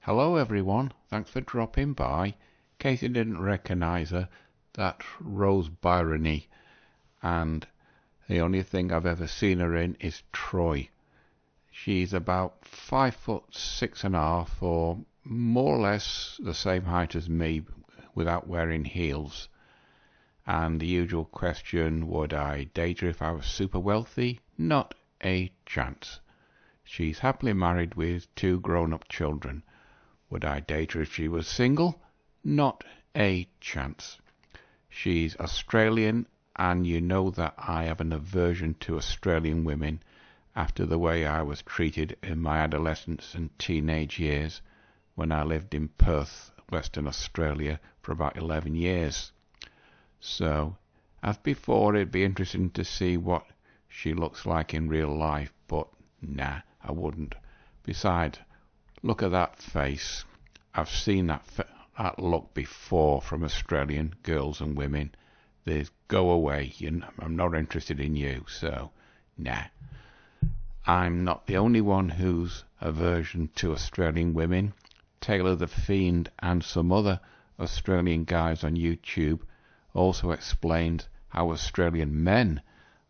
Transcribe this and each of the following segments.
Hello everyone, thanks for dropping by. In case you didn't recognise her, that's Rose Byrony, and the only thing I've ever seen her in is Troy. She's about 5'6½", or more or less the same height as me without wearing heels. And the usual question, would I date her if I was super wealthy? Not a chance. She's happily married with 2 grown-up children. Would I date her if she was single? Not a chance. She's Australian, and you know that I have an aversion to Australian women after the way I was treated in my adolescence and teenage years when I lived in Perth, Western Australia, for about 11 years. So, as before, it'd be interesting to see what she looks like in real life, but nah, I wouldn't. Besides, look at that face. I've seen that look before from Australian girls and women. There's go away. I'm not interested in you, so nah. I'm not the only one who's aversion to Australian women. Taylor the Fiend and some other Australian guys on YouTube also explained how Australian men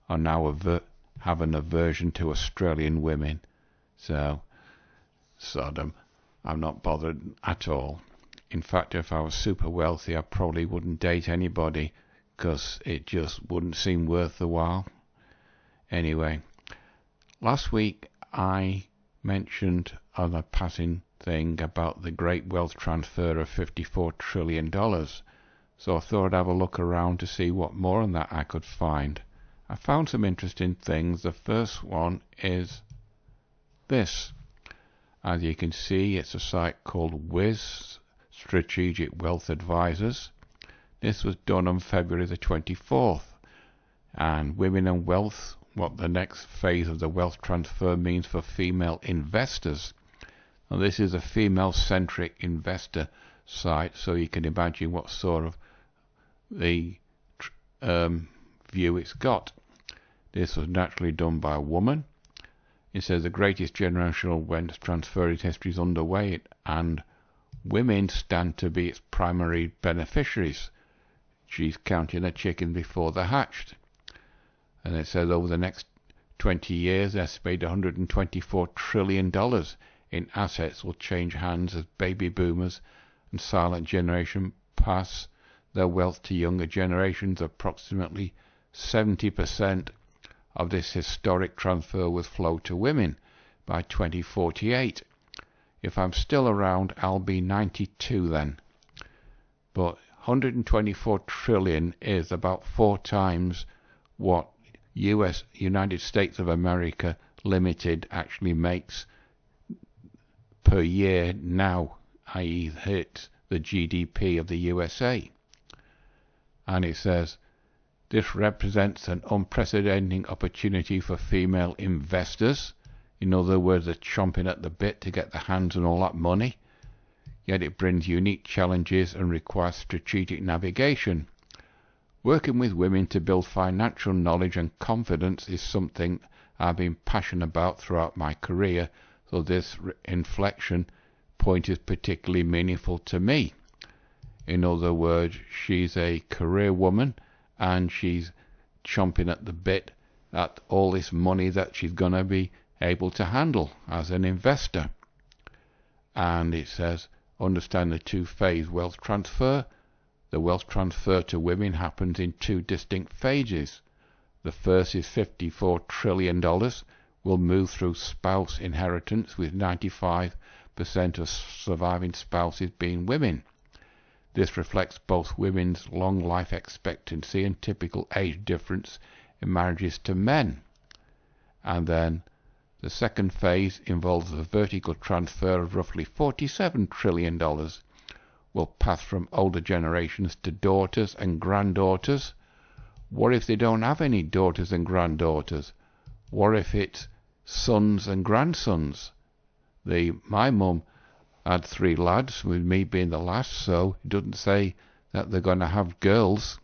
are now have an aversion to Australian women. So, Sodom. I'm not bothered at all. In fact, if I was super wealthy, I probably wouldn't date anybody, because it just wouldn't seem worth the while. Anyway, last week I mentioned on a passing thing about the great wealth transfer of $54 trillion, so I thought I'd have a look around to see what more on that I could find. I found some interesting things. The first one is this. As you can see, it's a site called Wiz Strategic Wealth Advisors. This was done on February the 24th. And Women and Wealth, what the next phase of the wealth transfer means for female investors. Now, this is a female-centric investor site, so you can imagine what sort of the view it's got. This was naturally done by a woman. It says the greatest generational wealth transfer in history is underway, and women stand to be its primary beneficiaries. She's counting her chicken before they're hatched. And it says over the next 20 years, estimated $124 trillion in assets will change hands as baby boomers and silent generation pass their wealth to younger generations. Approximately 70% of this historic transfer will flow to women by 2048. If I'm still around, I'll be 92 then. But 124 trillion is about 4 times what United States of America Limited actually makes per year now, i.e. hits the GDP of the USA. And it says, this represents an unprecedented opportunity for female investors. In other words, they're chomping at the bit to get their hands on all that money. Yet it brings unique challenges and requires strategic navigation. Working with women to build financial knowledge and confidence is something I've been passionate about throughout my career, so this inflection point is particularly meaningful to me. In other words, she's a career woman, and she's chomping at the bit at all this money that she's going to be able to handle as an investor. And it says, understand the 2-phase wealth transfer. The wealth transfer to women happens in 2 distinct phases. The first is $54 trillion will move through spouse inheritance, with 95% of surviving spouses being women. This reflects both women's long life expectancy and typical age difference in marriages to men. And then the second phase involves the vertical transfer of roughly $47 trillion will pass from older generations to daughters and granddaughters. What if they don't have any daughters and granddaughters? What if it's sons and grandsons? My mum had 3 lads, with me being the last, so it doesn't say that they're going to have girls.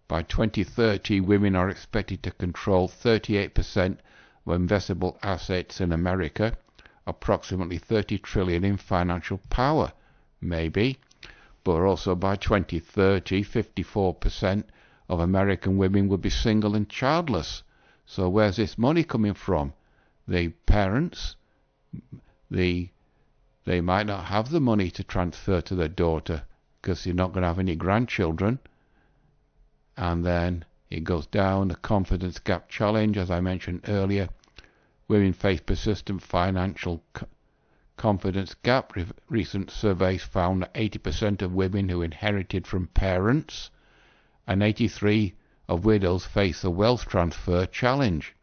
By 2030, women are expected to control 38% of investable assets in America, approximately 30 trillion in financial power. Maybe. But also by 2030, 54% of American women would be single and childless. So where's this money coming from? The parents, they might not have the money to transfer to their daughter because they're not going to have any grandchildren. And then it goes down, the confidence gap challenge, as I mentioned earlier. Women face persistent financial confidence gap. Recent surveys found that 80% of women who inherited from parents and 83% of widows face a wealth transfer challenge,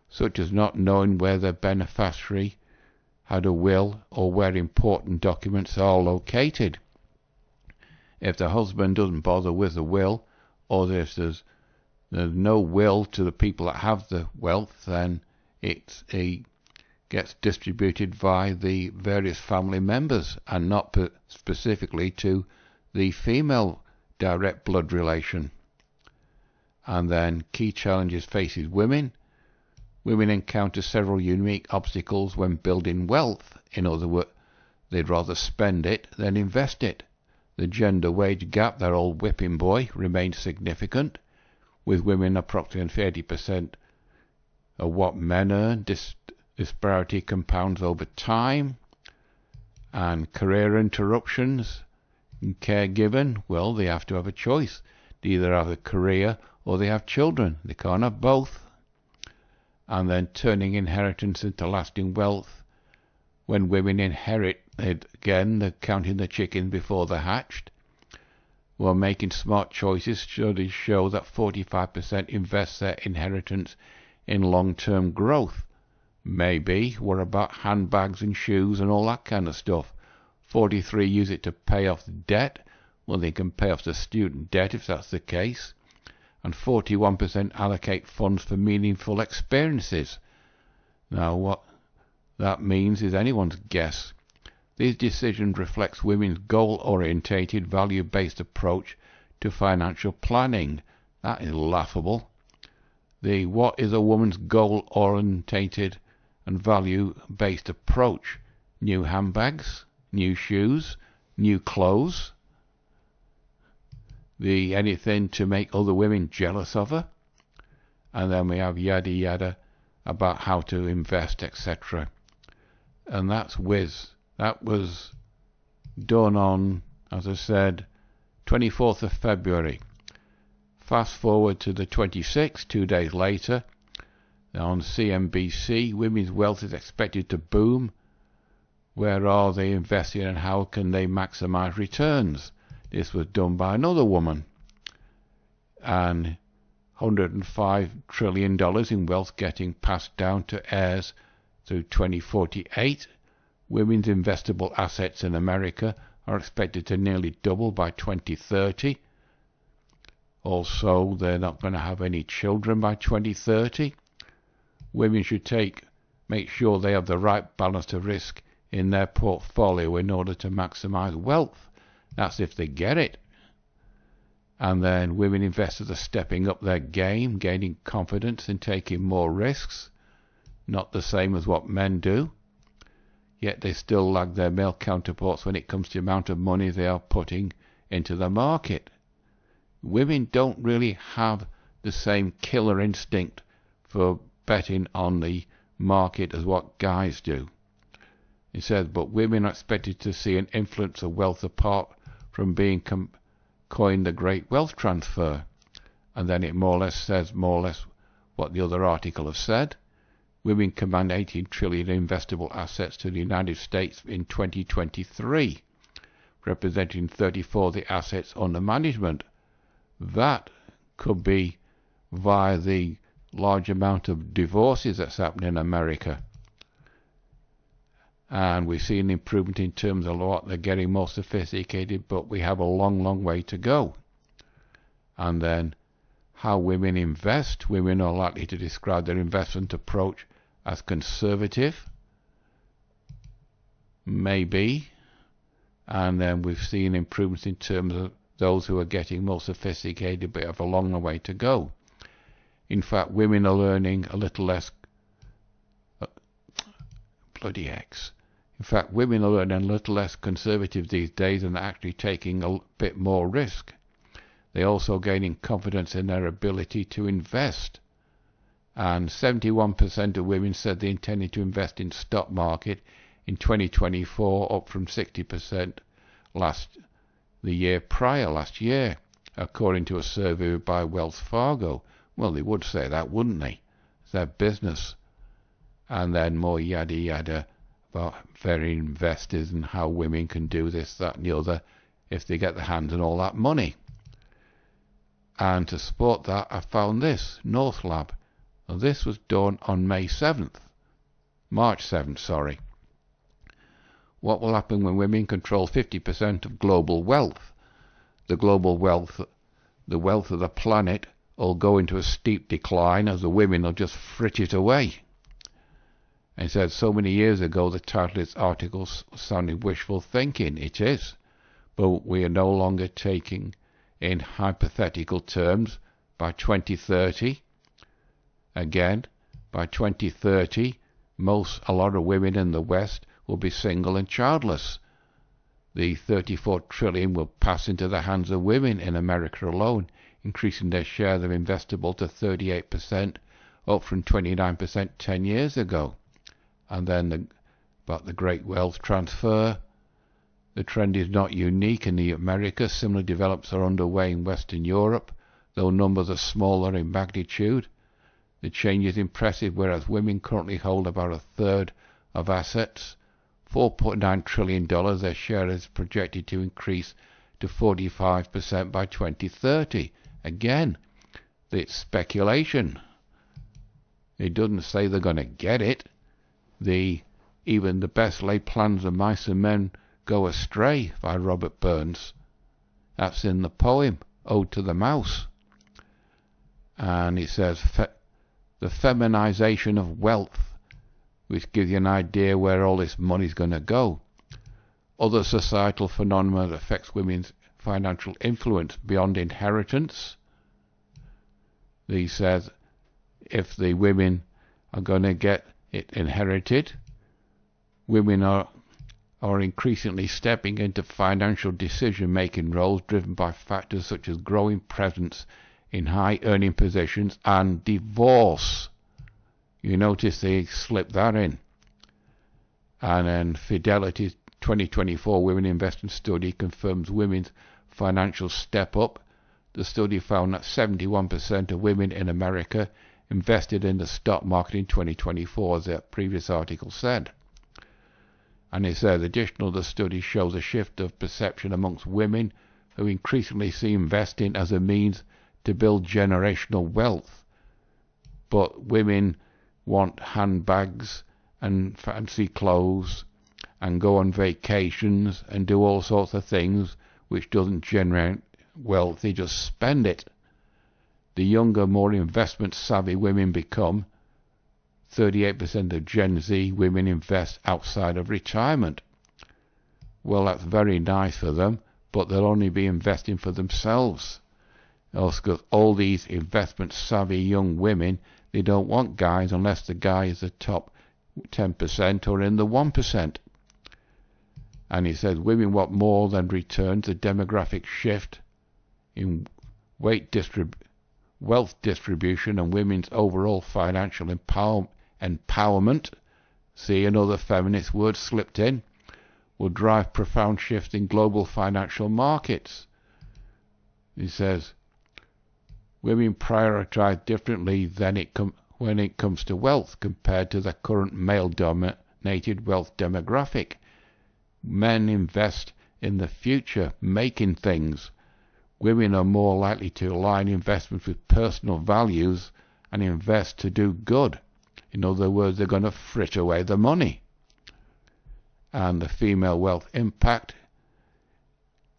such as not knowing where their beneficiary had a will or where important documents are located. If the husband doesn't bother with the will, or if there's no will to the people that have the wealth, then it gets distributed via the various family members and not specifically to the female direct blood relation. And then key challenges faces women. Women encounter several unique obstacles when building wealth. In other words, they'd rather spend it than invest it. The gender wage gap, that old whipping boy, remains significant, with women approximately 80% of what men earn. Disparity compounds over time. And career interruptions and caregiving, well, they have to have a choice. They either have a career or they have children. They can't have both. And then turning inheritance into lasting wealth. When women inherit it, again, they're counting the chickens before they're hatched. While making smart choices, studies show that 45% invest their inheritance in long-term growth. Maybe. What about handbags and shoes and all that kind of stuff? 43% use it to pay off the debt. Well, they can pay off the student debt if that's the case. And 41% allocate funds for meaningful experiences. Now, what that means is anyone's guess. These decisions reflect women's goal-orientated, value-based approach to financial planning. That is laughable. What is a woman's goal-orientated and value-based approach? New handbags, new shoes, new clothes. Anything to make other women jealous of her. And then we have yada yada about how to invest, etc. And that's Wiz. That was done on, as I said, 24th of February. Fast forward to the 26th, 2 days later, on CNBC, women's wealth is expected to boom. Where are they investing and how can they maximize returns? This was done by another woman. And $105 trillion in wealth getting passed down to heirs through 2048. Women's investable assets in America are expected to nearly double by 2030. Also, they're not going to have any children by 2030. Women should make sure they have the right balance of risk in their portfolio in order to maximize wealth. That's if they get it. And then women investors are stepping up their game, gaining confidence and taking more risks. Not the same as what men do. Yet they still lag their male counterparts when it comes to the amount of money they are putting into the market. Women don't really have the same killer instinct for betting on the market as what guys do. It says, but women are expected to see an influence of wealth apart from being coined the great wealth transfer. And then it more or less says what the other article has said. Women command 18 trillion investable assets to the United States in 2023, representing 34% of the assets under management. That could be via the large amount of divorces that's happening in America. And we've seen improvement in terms of what they're getting more sophisticated, but we have a long, long way to go. And then how women invest. Women are likely to describe their investment approach as conservative. Maybe. And then we've seen improvements in terms of those who are getting more sophisticated, but have a long way to go. In fact, women are learning a little less bloody X. In fact, women are a little less conservative these days and are actually taking a bit more risk. They're also gaining confidence in their ability to invest. And 71% of women said they intended to invest in stock market in 2024, up from 60% the year prior, last year, according to a survey by Wells Fargo. Well, they would say that, wouldn't they? It's their business. And then more yada yada about very investors and how women can do this, that and the other if they get their hands on all that money. And to support that, I found this, Northlab. Now, this was done on March 7th, sorry. What will happen when women control 50% of global wealth? The wealth of the planet will go into a steep decline as the women will just frit it away. And it said so many years ago the title of this article sounded wishful thinking. It is. But we are no longer taking in hypothetical terms. By 2030, again, by 2030, a lot of women in the West will be single and childless. The $34 trillion will pass into the hands of women in America alone, increasing their share of investable to 38%, up from 29% 10 years ago. And then about the great wealth transfer. The trend is not unique in the Americas. Similar developments are underway in Western Europe, though numbers are smaller in magnitude. The change is impressive, whereas women currently hold about a third of assets. $4.9 trillion, their share is projected to increase to 45% by 2030. Again, it's speculation. It doesn't say they're going to get it. Even the best laid plans of mice and men go astray, by Robert Burns. That's in the poem Ode to the Mouse. And it says the feminization of wealth, which gives you an idea where all this money's going to go. Other societal phenomena that affects women's financial influence beyond inheritance. He says if the women are going to get it inherited, women are increasingly stepping into financial decision-making roles driven by factors such as growing presence in high-earning positions and divorce. You notice they slipped that in. And then Fidelity's 2024 Women Investing Study confirms women's financial step-up. The study found that 71% of women in America invested in the stock market in 2024, as the previous article said. And it says, additionally, the study shows a shift of perception amongst women who increasingly see investing as a means to build generational wealth. But women want handbags and fancy clothes and go on vacations and do all sorts of things which doesn't generate wealth, they just spend it. The younger, more investment-savvy women become, 38% of Gen Z women invest outside of retirement. Well, that's very nice for them, but they'll only be investing for themselves. Also, because all these investment-savvy young women, they don't want guys unless the guy is the top 10% or in the 1%. And he says women want more than returns. The demographic shift in wealth distribution and women's overall financial empowerment, see another feminist word slipped in, will drive profound shift in global financial markets. He says women prioritize differently when it comes to wealth compared to the current male-dominated wealth demographic. Men invest in the future, making things. Women are more likely to align investments with personal values and invest to do good. In other words, they're going to frit away the money. And the female wealth impact.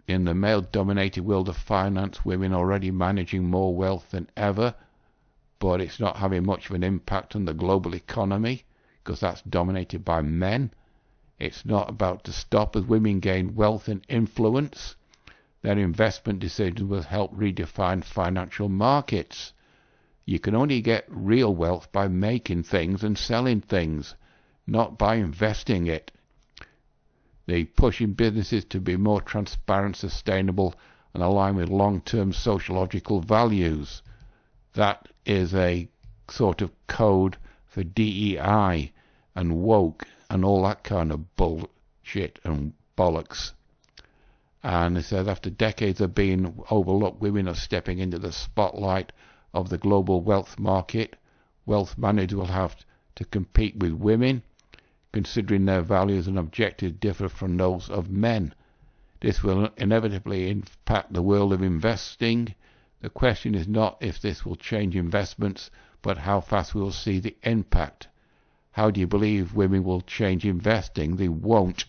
In the male-dominated world of finance, women are already managing more wealth than ever, but it's not having much of an impact on the global economy because that's dominated by men. It's not about to stop as women gain wealth and influence. Their investment decisions will help redefine financial markets. You can only get real wealth by making things and selling things. not by investing it. They're pushing businesses to be more transparent, sustainable, and aligned with long-term sociological values. That is a sort of code for DEI and woke and all that kind of bullshit and bollocks. And it says after decades of being overlooked, women are stepping into the spotlight of the global wealth market. Wealth managers will have to compete with women, considering their values and objectives differ from those of men. This will inevitably impact the world of investing. The question is not if this will change investments, but how fast we will see the impact. How do you believe women will change investing? They won't.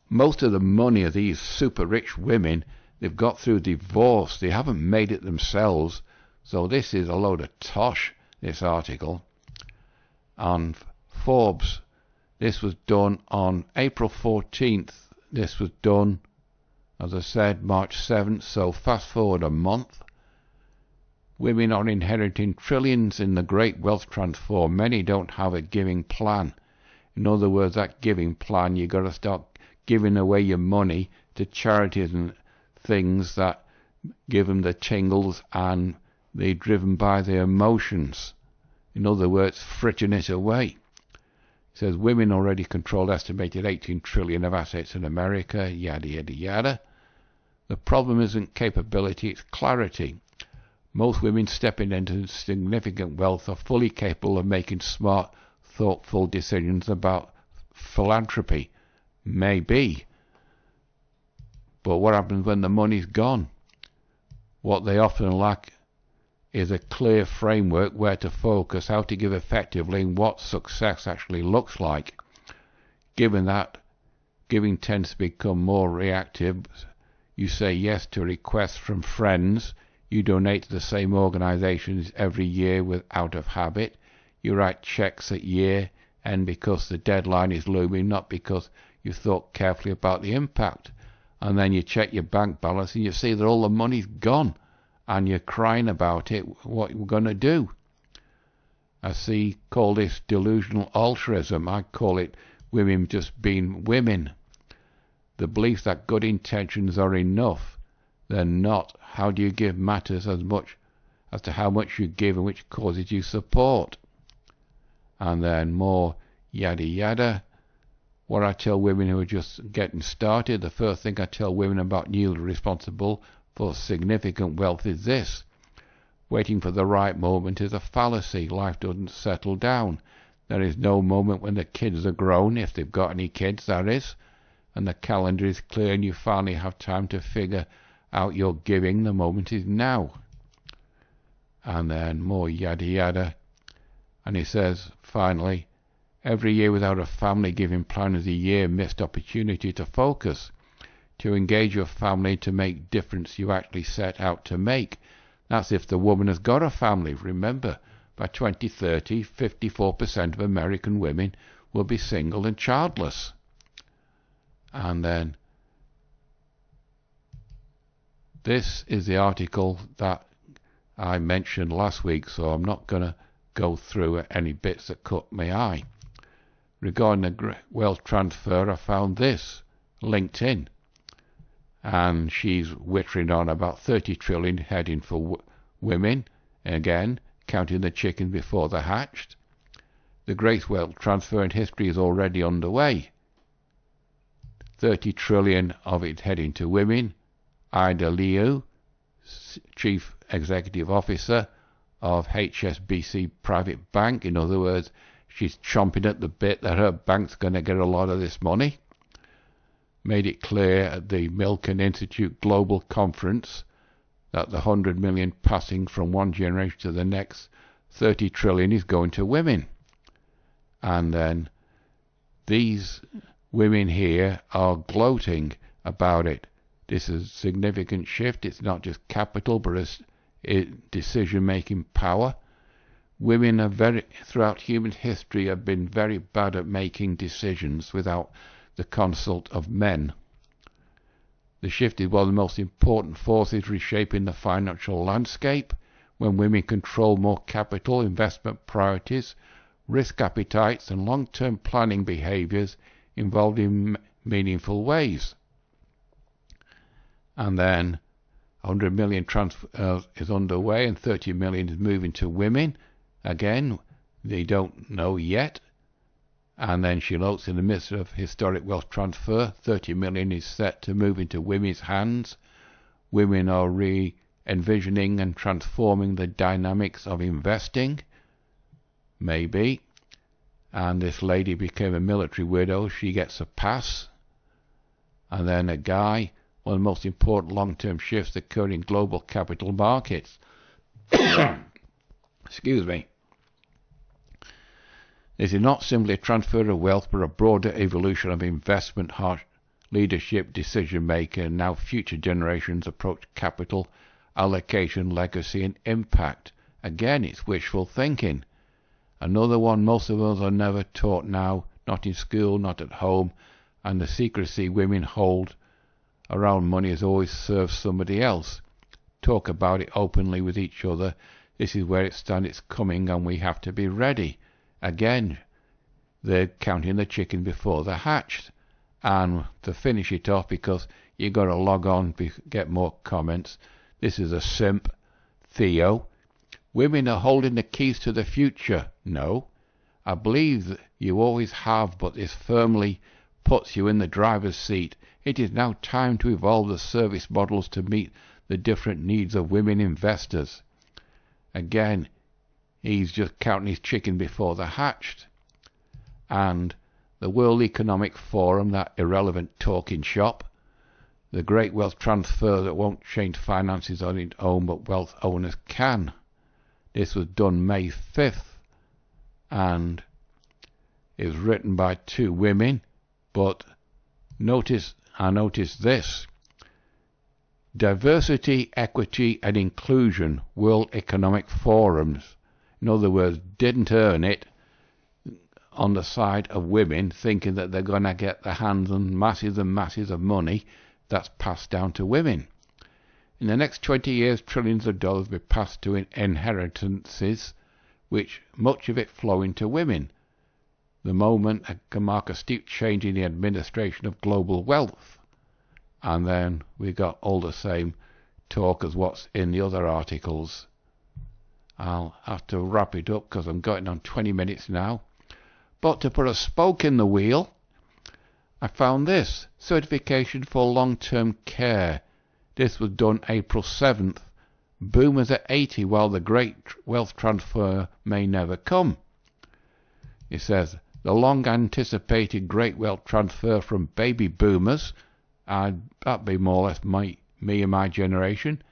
Most of the money of these super rich women, they've got through divorce. They haven't made it themselves. So this is a load of tosh, this article. On Forbes, this was done on April 14th. This was done, as I said, March 7th. So fast forward a month. Women are inheriting trillions in the great wealth transfer. Many don't have a giving plan. In other words, that giving plan, you've got to start giving away your money to charities and things that give them the tingles and they're driven by their emotions. In other words, frittering it away. It says women already control estimated 18 trillion of assets in America, yada yada yada. The problem isn't capability, it's clarity. Most women stepping into significant wealth are fully capable of making smart, thoughtful decisions about philanthropy. Maybe. But what happens when the money's gone? What they often lack is a clear framework where to focus, how to give effectively, and what success actually looks like. Given that giving tends to become more reactive, you say yes to requests from friends, you donate to the same organisations every year out of habit, you write cheques at year end because the deadline is looming, not because you thought carefully about the impact. And then you check your bank balance and you see that all the money's gone and you're crying about it. What are we going to do? I call this delusional altruism. I call it women just being women. The belief that good intentions are enough. They're not. How do you give matters as much as to how much you give and which causes you support. And then more yada yada. What I tell women who are just getting started, the first thing I tell women about newly responsible for significant wealth is this. Waiting for the right moment is a fallacy. Life doesn't settle down. There is no moment when the kids are grown, if they've got any kids, that is, and the calendar is clear and you finally have time to figure out your giving. The moment is now. And then more yada yada. And he says, finally, every year without a family giving plan is a year missed opportunity to focus, to engage your family, to make difference you actually set out to make. That's if the woman has got a family. Remember, by 2030, 54% of American women will be single and childless. And then, this is the article that I mentioned last week, so I'm not going to go through any bits that caught my eye. Regarding the wealth transfer, I found this, LinkedIn. And she's whittering on about 30 trillion heading for women, again, counting the chickens before they're hatched. The great wealth transfer in history is already underway. 30 trillion of it heading to women. Ida Liu, Chief Executive Officer of HSBC Private Bank. In other words, she's chomping at the bit that her bank's going to get a lot of this money. Made it clear at the Milken Institute Global Conference that the 100 million passing from one generation to the next, 30 trillion is going to women. And then these women here are gloating about it. This is a significant shift. It's not just capital, but it's decision-making power. Women are throughout human history have been very bad at making decisions without the consult of men. The shift is one of the most important forces reshaping the financial landscape. When women control more capital, investment priorities, risk appetites and long-term planning behaviours involved in meaningful ways. And then 100 million is underway and 30 million is moving to women. Again, they don't know yet. And then she notes, in the midst of historic wealth transfer, 30 million is set to move into women's hands. Women are re-envisioning and transforming the dynamics of investing. Maybe. And this lady became a military widow. She gets a pass. And then a guy, one of the most important long-term shifts occurring in global capital markets. Excuse me. This is not simply a transfer of wealth, but a broader evolution of investment, leadership, decision-making, and now future generations approach capital allocation, legacy, and impact. Again, it's wishful thinking. Another one most of us are never taught now, not in school, not at home, and the secrecy women hold around money has always served somebody else. Talk about it openly with each other. This is where it stands, it's coming, and we have to be ready. Again, they're counting the chicken before they're hatched. And to finish it off, because you've got to log on to get more comments, this is a simp, Theo. Women are holding the keys to the future. No, I believe that you always have, but this firmly puts you in the driver's seat. It is now time to evolve the service models to meet the different needs of women investors. Again, he's just counting his chicken before they're hatched. And the World Economic Forum, that irrelevant talking shop, the great wealth transfer that won't change finances on its own, but wealth owners can. This was done May 5th, and it was written by two women, but I noticed this. Diversity, Equity and Inclusion, World Economic Forums. In other words, didn't earn it on the side of women, thinking that they're going to get their hands on masses and masses of money that's passed down to women. In the next 20 years, trillions of dollars will be passed to inheritances, which much of it flowing to women. The moment can mark a steep change in the administration of global wealth. And then we got all the same talk as what's in the other articles. I'll have to wrap it up because I'm going on 20 minutes now. But to put a spoke in the wheel, I found this. Certification for long-term care. This was done April 7th. Boomers at 80 while the great wealth transfer may never come. It says, the long-anticipated great wealth transfer from baby boomers, that'd be more or less me and my generation,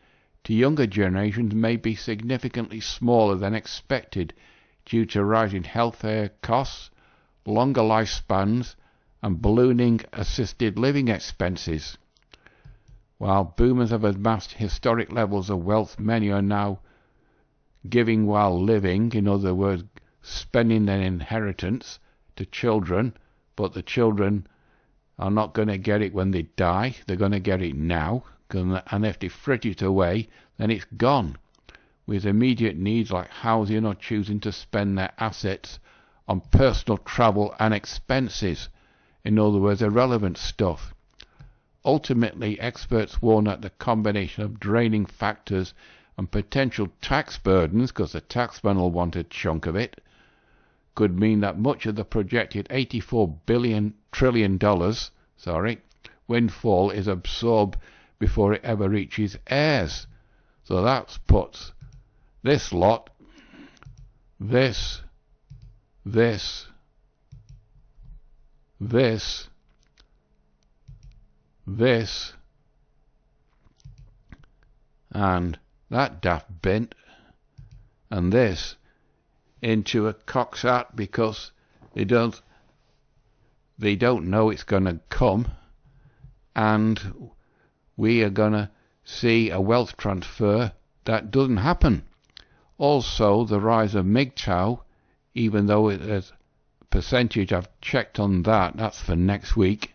to younger generations may be significantly smaller than expected due to rising healthcare costs, longer lifespans, and ballooning assisted living expenses. While boomers have amassed historic levels of wealth, many are now giving while living, in other words, spending their inheritance to children, but the children are not going to get it when they die. They're going to get it now, and if they frit it away, then it's gone, with immediate needs like housing or choosing to spend their assets on personal travel and expenses, in other words, irrelevant stuff. Ultimately, experts warn that the combination of draining factors and potential tax burdens, because the taxman will want a chunk of it, could mean that much of the projected $84 trillion windfall is absorbed before it ever reaches heirs. So that puts this lot, this, and that daft bint, and this, into a cock's hat, because they don't know it's going to come, and we are going to see a wealth transfer that doesn't happen. Also, the rise of MGTOW, even though it is a percentage, I've checked on that, that's for next week.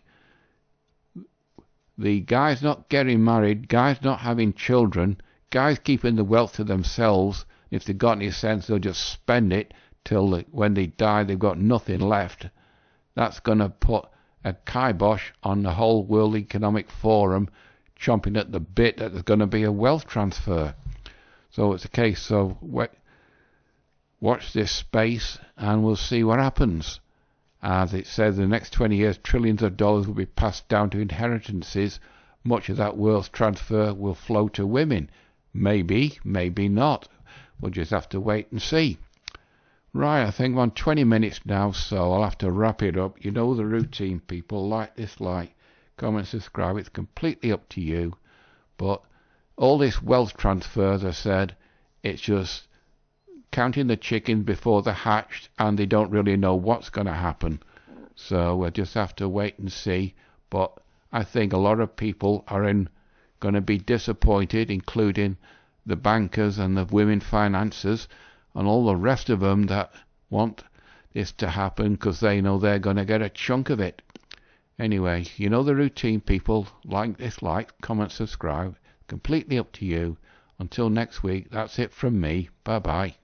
The guys not getting married, guys not having children, guys keeping the wealth to themselves. If they've got any sense, they'll just spend it till when they die they've got nothing left. That's going to put a kibosh on the whole World Economic Forum chomping at the bit that there's going to be a wealth transfer. So it's a case of watch this space and we'll see what happens. As it says, in the next 20 years, trillions of dollars will be passed down to inheritances. Much of that wealth transfer will flow to women. Maybe, maybe not. We'll just have to wait and see. Right, I think I'm on 20 minutes now, so I'll have to wrap it up. You know the routine, people. Like, dislike, comment, subscribe. It's completely up to you. But all this wealth transfer, as I said, it's just counting the chickens before they're hatched, and they don't really know what's going to happen. So we'll just have to wait and see. But I think a lot of people are going to be disappointed, including the bankers and the women financiers and all the rest of them that want this to happen because they know they're going to get a chunk of it. Anyway, you know the routine, people. Like, dislike, comment, subscribe. Completely up to you. Until next week, that's it from me. Bye-bye.